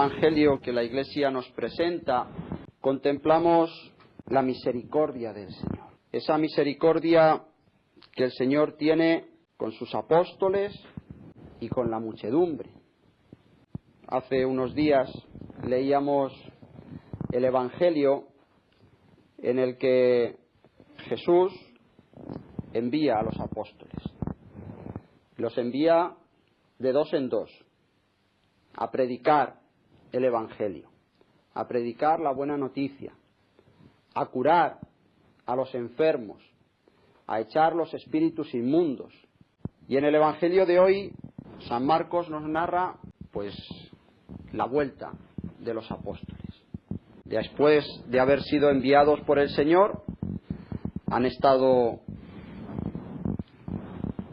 Evangelio que la Iglesia nos presenta, contemplamos la misericordia del Señor. Esa misericordia que el Señor tiene con sus apóstoles y con la muchedumbre. Hace unos días leíamos el Evangelio en el que Jesús envía a los apóstoles. Los envía de dos en dos a predicar el Evangelio, a predicar la buena noticia, a curar a los enfermos, a echar los espíritus inmundos. Y en el Evangelio de hoy, San Marcos nos narra, pues, la vuelta de los apóstoles. Después de haber sido enviados por el Señor, han estado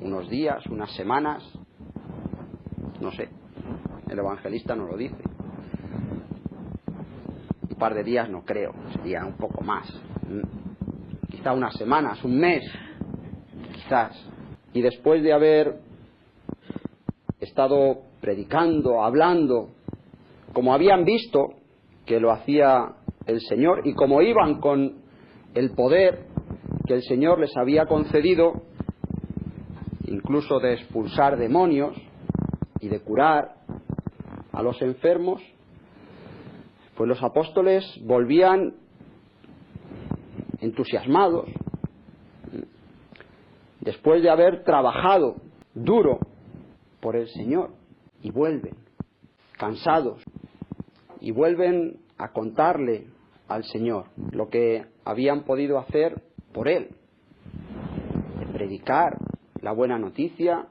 unos días, unas semanas, no sé, el evangelista no lo dice. Un par de días no creo, sería un poco más. Quizá unas semanas, un mes, quizás. Y después de haber estado predicando, hablando, como habían visto que lo hacía el Señor y como iban con el poder que el Señor les había concedido, incluso de expulsar demonios y de curar a los enfermos, pues los apóstoles volvían entusiasmados, después de haber trabajado duro por el Señor, y vuelven cansados y vuelven a contarle al Señor lo que habían podido hacer por Él, de predicar la buena noticia,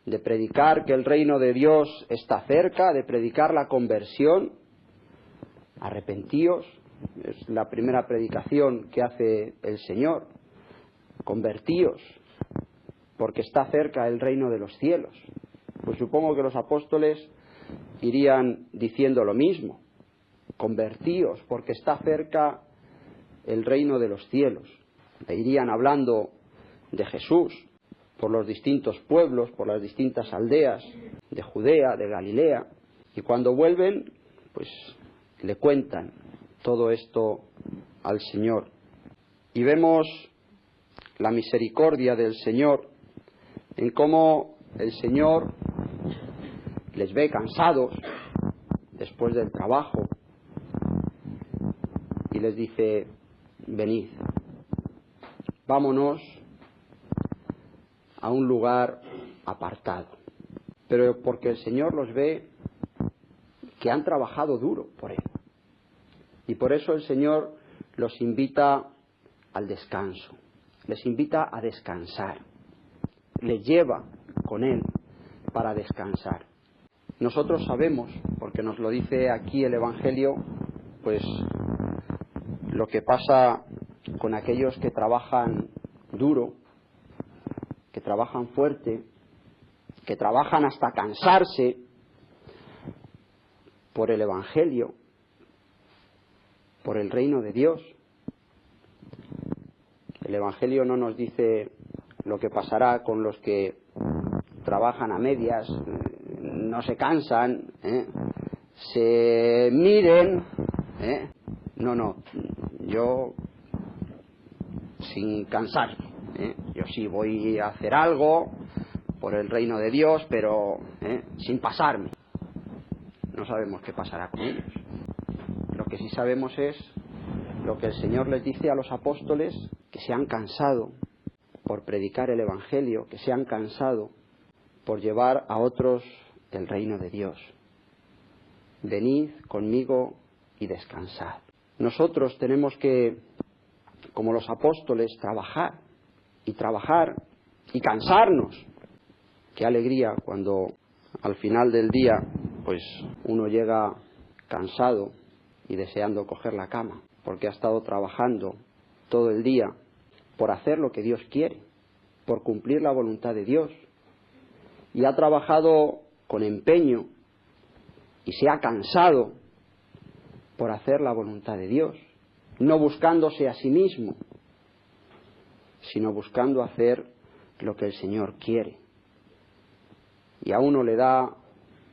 de predicar que el reino de Dios está cerca, de predicar la conversión. Arrepentíos, es la primera predicación que hace el Señor. Convertíos, porque está cerca el reino de los cielos. Pues supongo que los apóstoles irían diciendo lo mismo. Convertíos, porque está cerca el reino de los cielos. E irían hablando de Jesús por los distintos pueblos, por las distintas aldeas de Judea, de Galilea, y cuando vuelven, pues le cuentan todo esto al Señor. Y vemos la misericordia del Señor en cómo el Señor les ve cansados después del trabajo y les dice: venid, vámonos a un lugar apartado. Pero porque el Señor los ve que han trabajado duro por Él. Y por eso el Señor los invita al descanso, les invita a descansar, les lleva con Él para descansar. Nosotros sabemos, porque nos lo dice aquí el Evangelio, pues lo que pasa con aquellos que trabajan duro, que trabajan fuerte, que trabajan hasta cansarse por el Evangelio, por el reino de Dios. El Evangelio no nos dice lo que pasará con los que trabajan a medias, no se cansan, se miren, no, yo sin cansarme, yo sí voy a hacer algo por el reino de Dios, pero sin pasarme. No sabemos qué pasará con ellos. Lo que sí sabemos es lo que el Señor les dice a los apóstoles, que se han cansado por predicar el Evangelio, que se han cansado por llevar a otros el reino de Dios. Venid conmigo y descansad. Nosotros tenemos que, como los apóstoles, trabajar y cansarnos. Qué alegría cuando al final del día pues uno llega cansado y deseando coger la cama, porque ha estado trabajando todo el día por hacer lo que Dios quiere, por cumplir la voluntad de Dios, y ha trabajado con empeño y se ha cansado por hacer la voluntad de Dios, no buscándose a sí mismo, sino buscando hacer lo que el Señor quiere. Y a uno le da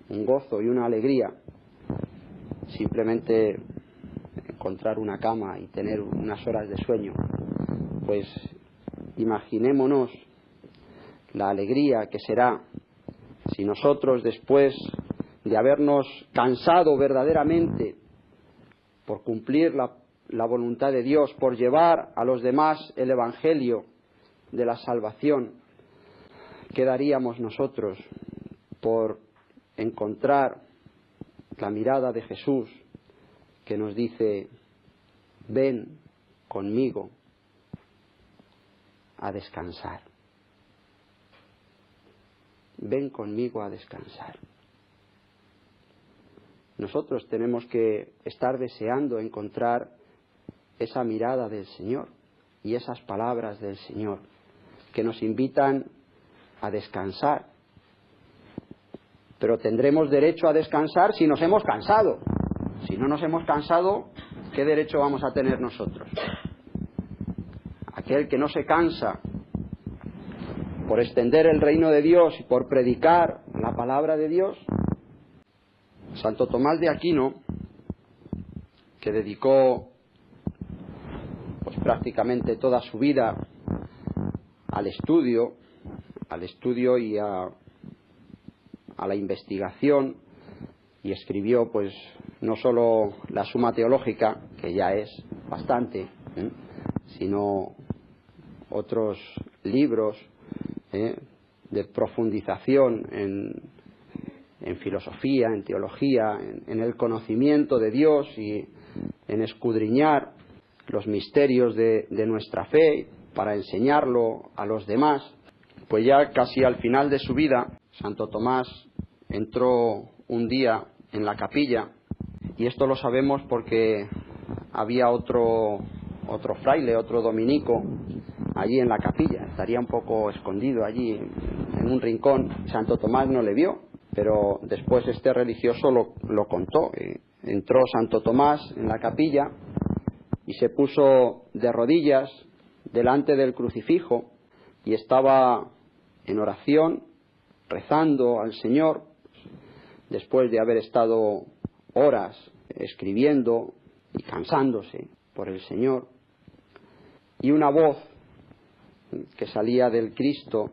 un gozo y una alegría simplemente encontrar una cama y tener unas horas de sueño. Pues imaginémonos la alegría que será si nosotros, después de habernos cansado verdaderamente por cumplir la voluntad de Dios, por llevar a los demás el Evangelio de la salvación, ¿qué daríamos nosotros por encontrar la mirada de Jesús que nos dice: ven conmigo a descansar? Ven conmigo a descansar. Nosotros tenemos que estar deseando encontrar esa mirada del Señor y esas palabras del Señor que nos invitan a descansar. Pero tendremos derecho a descansar si nos hemos cansado. Si no nos hemos cansado, ¿qué derecho vamos a tener nosotros? Aquel que no se cansa por extender el reino de Dios y por predicar la palabra de Dios. Santo Tomás de Aquino, que dedicó pues prácticamente toda su vida al estudio y a la investigación, y escribió pues no solo la Suma Teológica, que ya es bastante, sino otros libros de profundización en filosofía, en teología, en el conocimiento de Dios y en escudriñar los misterios de nuestra fe para enseñarlo a los demás. Pues ya casi al final de su vida, Santo Tomás entró un día en la capilla, y esto lo sabemos porque había otro fraile, otro dominico, allí en la capilla. Estaría un poco escondido allí en un rincón. Santo Tomás no le vio, pero después este religioso lo contó. Entró Santo Tomás en la capilla y se puso de rodillas delante del crucifijo y estaba en oración, rezando al Señor, después de haber estado horas escribiendo y cansándose por el Señor. Y una voz que salía del Cristo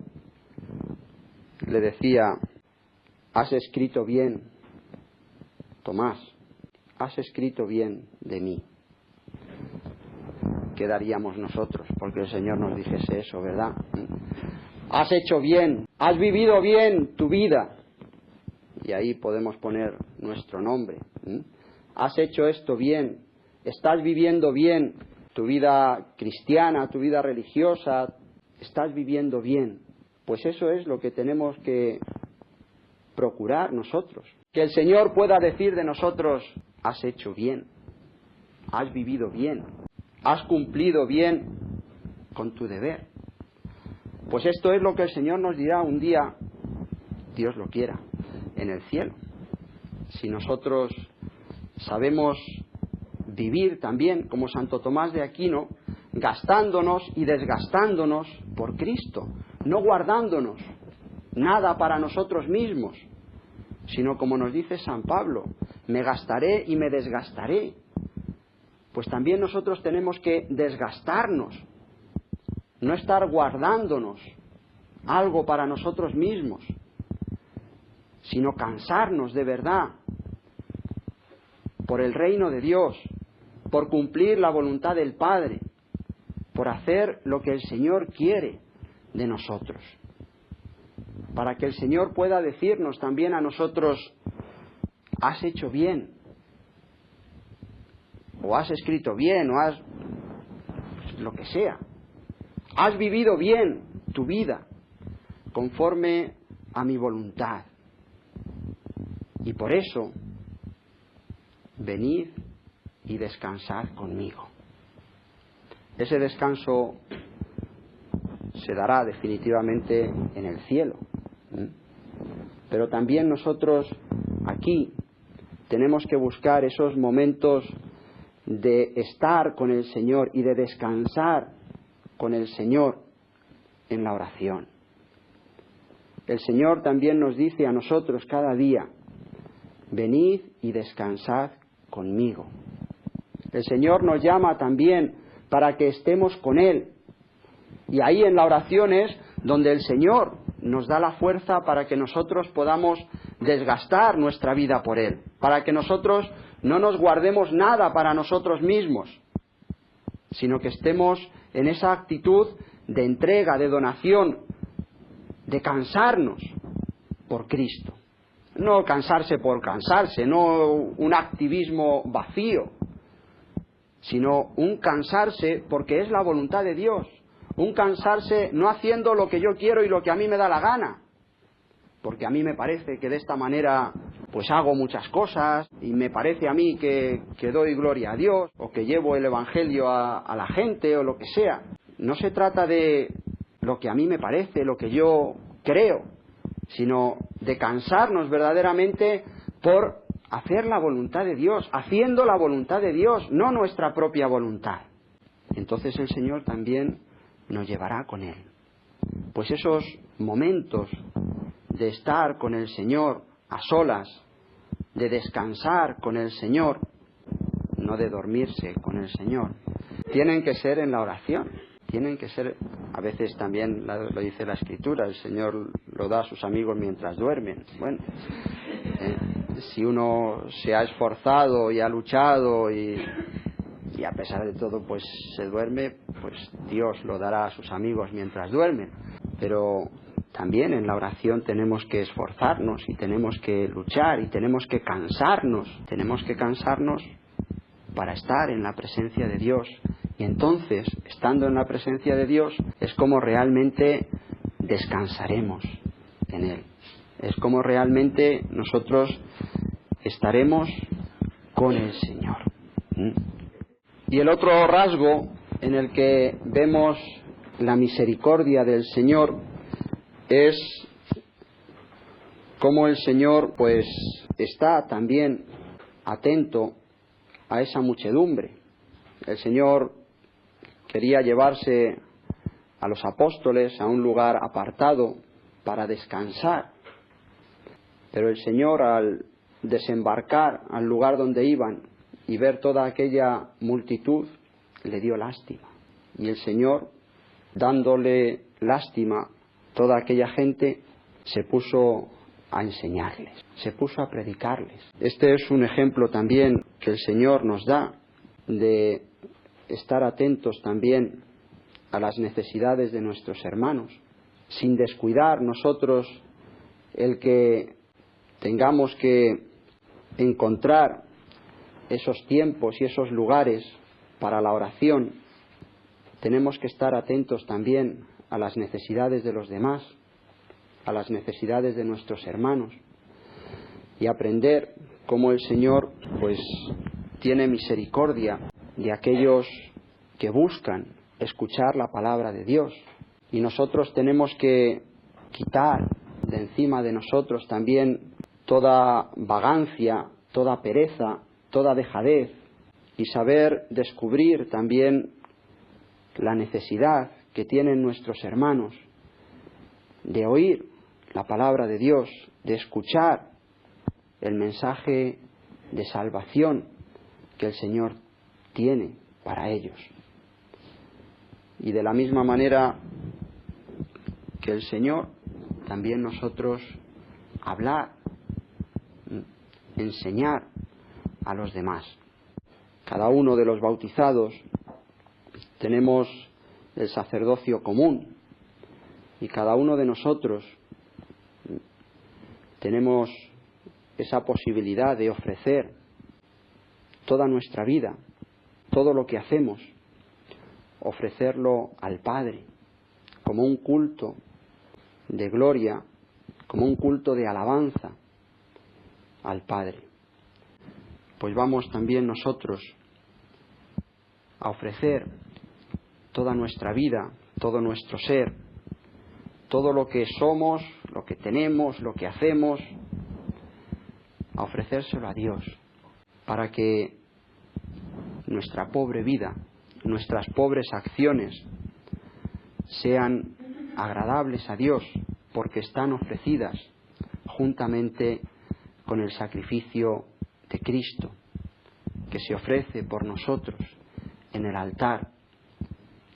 le decía: has escrito bien, Tomás, has escrito bien de mí. ¿Qué daríamos nosotros porque el Señor nos dijese eso, verdad? Has hecho bien, has vivido bien tu vida. Y ahí podemos poner nuestro nombre. Has hecho esto bien, estás viviendo bien tu vida cristiana, tu vida religiosa, estás viviendo bien. Pues eso es lo que tenemos que procurar nosotros. Que el Señor pueda decir de nosotros: has hecho bien, has vivido bien, has cumplido bien con tu deber. Pues esto es lo que el Señor nos dirá un día, Dios lo quiera, en el cielo. Si nosotros sabemos vivir también como Santo Tomás de Aquino, gastándonos y desgastándonos por Cristo, no guardándonos nada para nosotros mismos, sino como nos dice San Pablo: me gastaré y me desgastaré. Pues también nosotros tenemos que desgastarnos, no estar guardándonos algo para nosotros mismos, sino cansarnos de verdad por el reino de Dios, por cumplir la voluntad del Padre, por hacer lo que el Señor quiere de nosotros, para que el Señor pueda decirnos también a nosotros: has hecho bien, o has escrito bien, o has lo que sea, has vivido bien tu vida conforme a mi voluntad. Y por eso, venid y descansad conmigo. Ese descanso se dará definitivamente en el cielo. Pero también nosotros aquí tenemos que buscar esos momentos de estar con el Señor y de descansar con el Señor en la oración. El Señor también nos dice a nosotros cada día: venid y descansad conmigo. El Señor nos llama también para que estemos con Él. Y ahí en la oración es donde el Señor nos da la fuerza para que nosotros podamos desgastar nuestra vida por Él, para que nosotros no nos guardemos nada para nosotros mismos, sino que estemos en esa actitud de entrega, de donación, de cansarnos por Cristo. No cansarse por cansarse, no un activismo vacío, sino un cansarse porque es la voluntad de Dios. Un cansarse no haciendo lo que yo quiero y lo que a mí me da la gana, porque a mí me parece que de esta manera pues hago muchas cosas y me parece a mí que doy gloria a Dios o que llevo el Evangelio a la gente o lo que sea. No se trata de lo que a mí me parece, lo que yo creo, sino de cansarnos verdaderamente por hacer la voluntad de Dios, haciendo la voluntad de Dios, no nuestra propia voluntad. Entonces el Señor también nos llevará con Él. Pues esos momentos de estar con el Señor a solas, de descansar con el Señor, no de dormirse con el Señor, tienen que ser en la oración, tienen que ser, a veces también lo dice la Escritura, el Señor lo da a sus amigos mientras duermen. Bueno, si uno se ha esforzado y ha luchado y a pesar de todo pues se duerme, pues Dios lo dará a sus amigos mientras duermen. Pero también en la oración tenemos que esforzarnos y tenemos que luchar y tenemos que cansarnos para estar en la presencia de Dios. Y entonces, estando en la presencia de Dios, es como realmente descansaremos en Él. Es como realmente nosotros estaremos con el Señor. Y el otro rasgo en el que vemos la misericordia del Señor es cómo el Señor pues está también atento a esa muchedumbre. El Señor quería llevarse a los apóstoles a un lugar apartado para descansar, pero el Señor, al desembarcar al lugar donde iban y ver toda aquella multitud, le dio lástima. Y el Señor, dándole lástima a toda aquella gente, se puso a enseñarles, se puso a predicarles. Este es un ejemplo también que el Señor nos da de estar atentos también a las necesidades de nuestros hermanos, sin descuidar nosotros el que tengamos que encontrar esos tiempos y esos lugares para la oración. Tenemos que estar atentos también a las necesidades de los demás, a las necesidades de nuestros hermanos, y aprender cómo el Señor pues tiene misericordia de aquellos que buscan escuchar la palabra de Dios. Y nosotros tenemos que quitar de encima de nosotros también toda vagancia, toda pereza, toda dejadez, y saber descubrir también la necesidad que tienen nuestros hermanos de oír la palabra de Dios, de escuchar el mensaje de salvación que el Señor tiene para ellos. Y de la misma manera que el Señor, también nosotros hablar, enseñar a los demás. Cada uno de los bautizados tenemos el sacerdocio común y cada uno de nosotros tenemos esa posibilidad de ofrecer toda nuestra vida, todo lo que hacemos, ofrecerlo al Padre como un culto de gloria, como un culto de alabanza al Padre. Pues vamos también nosotros a ofrecer toda nuestra vida, todo nuestro ser, todo lo que somos, lo que tenemos, lo que hacemos, a ofrecérselo a Dios, para que nuestra pobre vida, nuestras pobres acciones sean agradables a Dios, porque están ofrecidas juntamente con el sacrificio de Cristo, que se ofrece por nosotros en el altar,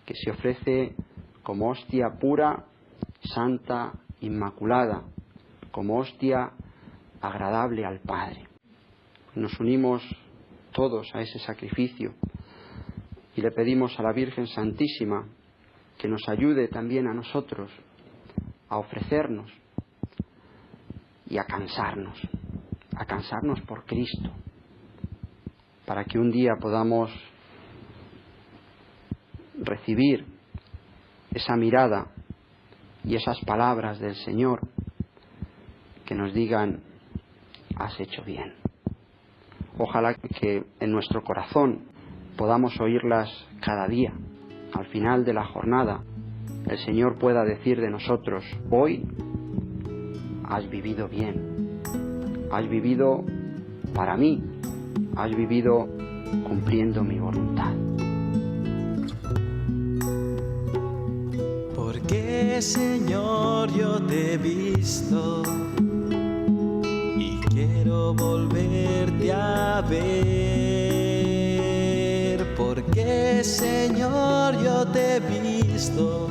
que se ofrece como hostia pura, santa, inmaculada, como hostia agradable al Padre. Nos unimos todos a ese sacrificio y le pedimos a la Virgen Santísima que nos ayude también a nosotros a ofrecernos y a cansarnos por Cristo, para que un día podamos recibir esa mirada y esas palabras del Señor que nos digan: has hecho bien. Ojalá que en nuestro corazón podamos oírlas cada día. Al final de la jornada, el Señor pueda decir de nosotros: hoy has vivido bien, has vivido para mí, has vivido cumpliendo mi voluntad. Porque, Señor, yo te he visto y quiero volverte a ver. Porque, Señor, yo te he visto